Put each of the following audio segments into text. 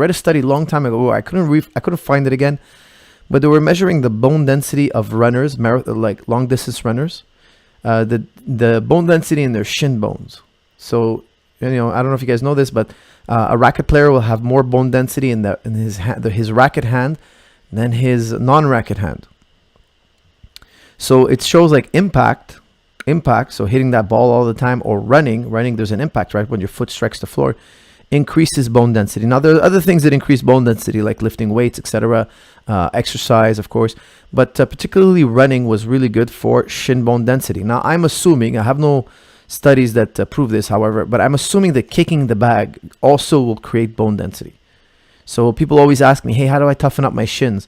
read a study a long time ago. I couldn't find it again, but they were measuring the bone density of runners, like long distance runners, the bone density in their shin bones. So, I don't know if you guys know this, but a racket player will have more bone density in his racket hand than his non-racket hand. So it shows like impact. So hitting that ball all the time, or running, there's an impact, right? When your foot strikes the floor, increases bone density. Now there are other things that increase bone density, like lifting weights, etc., exercise, of course, but particularly running was really good for shin bone density. Now I'm assuming, I have no studies that prove this, however, but I'm assuming that kicking the bag also will create bone density. So people always ask me, hey, how do I toughen up my shins?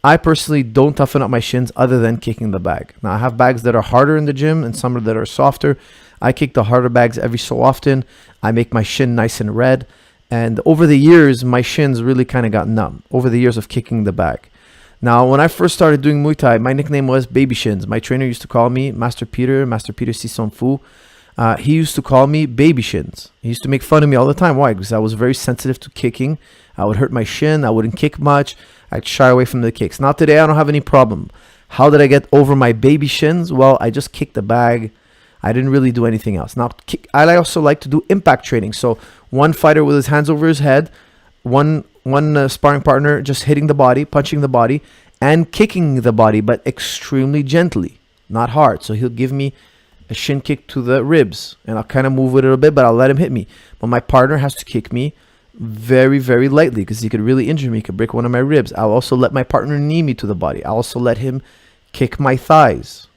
I personally don't toughen up my shins other than kicking the bag. Now I have bags that are harder in the gym and some that are softer. I kick the harder bags every so often. I make my shin nice and red. And over the years, my shins really kind of got numb over the years of kicking the bag. Now, when I first started doing Muay Thai, my nickname was Baby Shins. My trainer used to call me Master Peter Sison Fu. He used to call me Baby Shins. He used to make fun of me all the time. Why? Because I was very sensitive to kicking. I would hurt my shin. I wouldn't kick much. I'd shy away from the kicks. Now today, I don't have any problem. How did I get over my baby shins? Well, I just kicked the bag. I didn't really do anything else. Now, I also like to do impact training. So one fighter with his hands over his head, one sparring partner just hitting the body, punching the body, and kicking the body, but extremely gently, not hard. So he'll give me a shin kick to the ribs, and I'll kind of move with it a bit, but I'll let him hit me. But my partner has to kick me very, very lightly, because he could really injure me. He could break one of my ribs. I'll also let my partner knee me to the body. I'll also let him kick my thighs.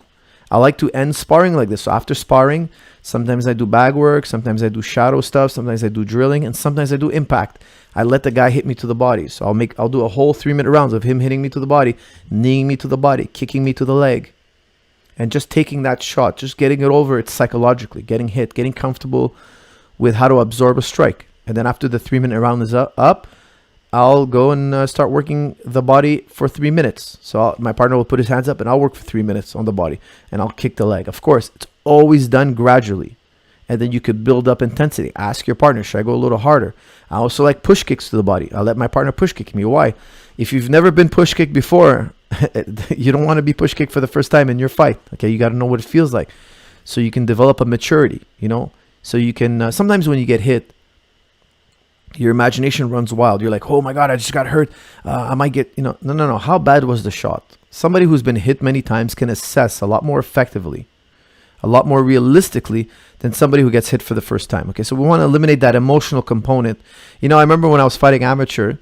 I like to end sparring like this. So after sparring, sometimes I do bag work, sometimes I do shadow stuff, sometimes I do drilling, and sometimes I do impact. I let the guy hit me to the body. So I'll do a whole 3-minute rounds of him hitting me to the body, kneeing me to the body, kicking me to the leg, and just taking that shot, just getting it over it psychologically, getting hit, getting comfortable with how to absorb a strike. And then after the 3-minute round is up, I'll go and start working the body for 3 minutes. So my partner will put his hands up and I'll work for 3 minutes on the body, and I'll kick the leg. Of course, it's always done gradually. And then you could build up intensity. Ask your partner, should I go a little harder? I also like push kicks to the body. I'll let my partner push kick me. Why? If you've never been push kicked before, you don't want to be push kicked for the first time in your fight. Okay, you got to know what it feels like. So you can develop a maturity, So you can, sometimes when you get hit, your imagination runs wild. You're like, oh my God, I just got hurt. I might get, no. How bad was the shot? Somebody who's been hit many times can assess a lot more effectively, a lot more realistically than somebody who gets hit for the first time. Okay, so we want to eliminate that emotional component. I remember when I was fighting amateur,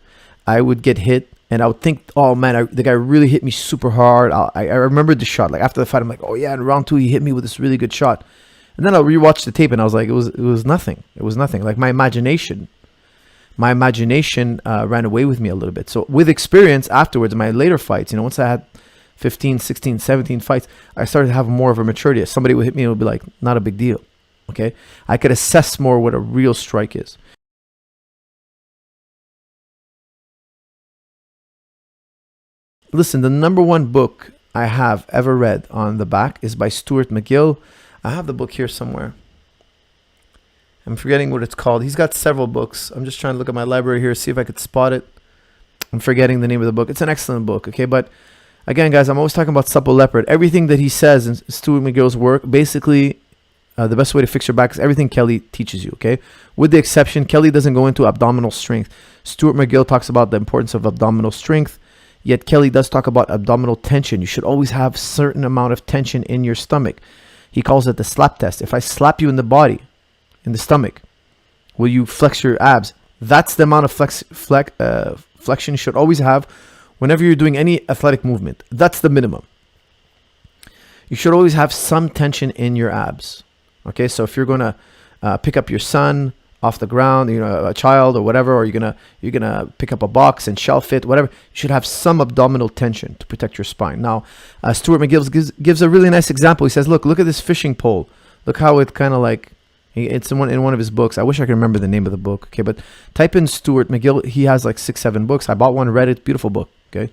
I would get hit and I would think, oh man, the guy really hit me super hard. I remembered the shot. Like after the fight, I'm like, oh yeah, in round 2, he hit me with this really good shot. And then I'll rewatch the tape and I was like, it was nothing. It was nothing. Like my imagination ran away with me a little bit. So with experience afterwards, my later fights, once I had 15, 16, 17 fights, I started to have more of a maturity. If somebody would hit me, it would be like, not a big deal. Okay. I could assess more what a real strike is. Listen, the #1 book I have ever read on the back is by Stuart Mcgill. I have the book here somewhere. I'm forgetting what it's called. He's got several books. I'm just trying to look at my library here, see if I could spot it. I'm forgetting the name of the book. It's an excellent book, okay? But again, guys, I'm always talking about supple leopard. Everything that he says in Stuart Mcgill's work, basically, the best way to fix your back is everything Kelly teaches you, okay? With the exception, Kelly doesn't go into abdominal strength. Stuart Mcgill talks about the importance of abdominal strength, yet Kelly does talk about abdominal tension. You should always have a certain amount of tension in your stomach. He calls it the slap test. If I slap you in the body, in the stomach, will you flex your abs? That's the amount of flexion you should always have whenever you're doing any athletic movement. That's the minimum. You should always have some tension in your abs. Okay, so if you're gonna pick up your son off the ground, a child or whatever, or you're gonna pick up a box and shelf it, whatever, you should have some abdominal tension to protect your spine. Now, Stuart Mcgill gives a really nice example. He says, look at this fishing pole. Look how it kind of like, it's in one of his books. I wish I could remember the name of the book. Okay, but type in Stuart Mcgill. He has like 6-7 books. I bought one, read it. Beautiful book. Okay,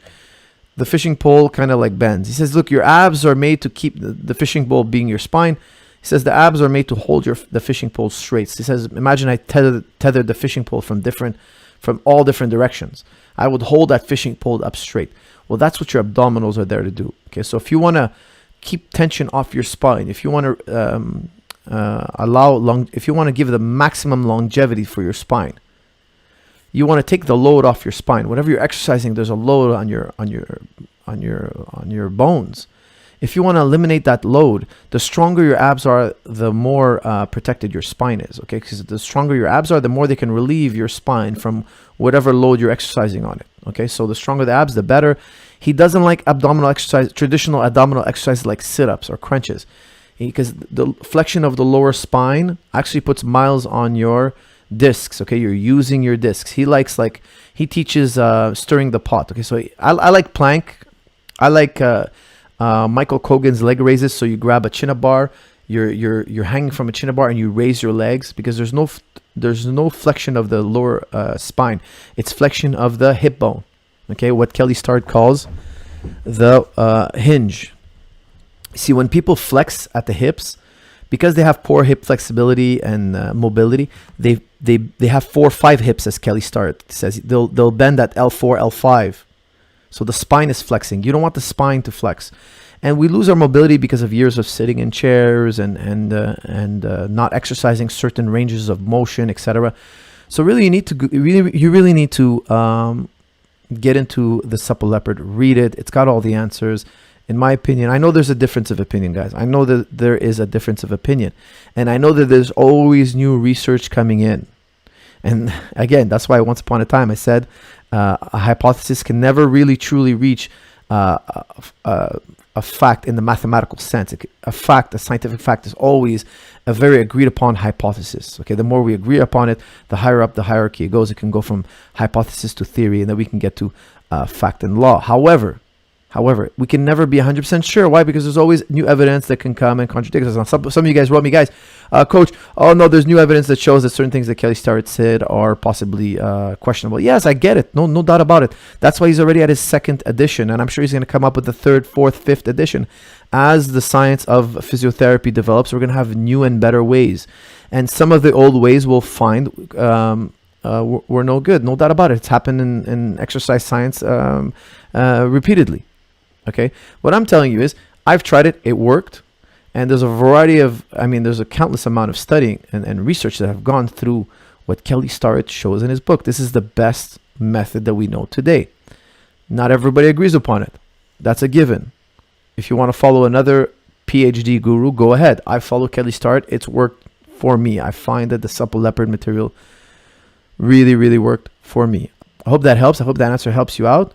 the fishing pole kind of like bends. He says, look, your abs are made to keep the fishing pole being your spine. He says the abs are made to hold the fishing pole straight. He says, imagine I tethered the fishing pole from from all different directions. I would hold that fishing pole up straight. Well, that's what your abdominals are there to do. Okay, so if you want to keep tension off your spine, if you want to if you want to give the maximum longevity for your spine, you want to take the load off your spine. Whenever you're exercising, there's a load on your bones. If you want to eliminate that load, the stronger your abs are, the more protected your spine is. Okay, because the stronger your abs are, the more they can relieve your spine from whatever load you're exercising on it. Okay, so the stronger the abs, the better. He doesn't like abdominal exercise, traditional abdominal exercises like sit-ups or crunches, because the flexion of the lower spine actually puts miles on your discs. Okay, you're using your discs. He teaches stirring the pot. Okay, so I like plank. I like Michael Kogan's leg raises. So you grab a chin-up bar, you're hanging from a chin-up bar, and you raise your legs, because there's no flexion of the lower spine. It's flexion of the hip bone. Okay, what Kelly Starrett calls the hinge. See, when people flex at the hips, because they have poor hip flexibility and mobility, they have 4 or 5 hips, as Kelly Starrett says. They'll bend at L4, L5. So the spine is flexing. You don't want the spine to flex. And we lose our mobility because of years of sitting in chairs and not exercising certain ranges of motion, etc. So really, you really need to get into the Supple Leopard. Read it. It's got all the answers. In my opinion, I know there's a difference of opinion, guys. I know that there is a difference of opinion. And I know that there's always new research coming in. And again, that's why once upon a time I said a hypothesis can never really truly reach a fact in the mathematical sense. A scientific fact is always a very agreed upon hypothesis. Okay, the more we agree upon it, the higher up the hierarchy it goes. It can go from hypothesis to theory, and then we can get to fact and law. However, we can never be 100% sure. Why? Because there's always new evidence that can come and contradict us. Now, some of you guys wrote me, guys, Coach, oh no, there's new evidence that shows that certain things that Kelly Starrett said are possibly questionable. Yes, I get it. No doubt about it. That's why he's already at his 2nd edition, and I'm sure he's going to come up with the 3rd, 4th, 5th edition. As the science of physiotherapy develops, we're going to have new and better ways, and some of the old ways we'll find were no good. No doubt about it. It's happened in exercise science repeatedly. Okay, what I'm telling you is I've tried it, it worked, and there's a variety of, there's a countless amount of studying and research that have gone through what Kelly Starrett shows in his book. This is the best method that we know today. Not everybody agrees upon it. That's a given. If you want to follow another PhD guru, go ahead. I follow Kelly Starrett. It's worked for me. I find that the Supple Leopard material really, really worked for me. I hope that helps. I hope that answer helps you out.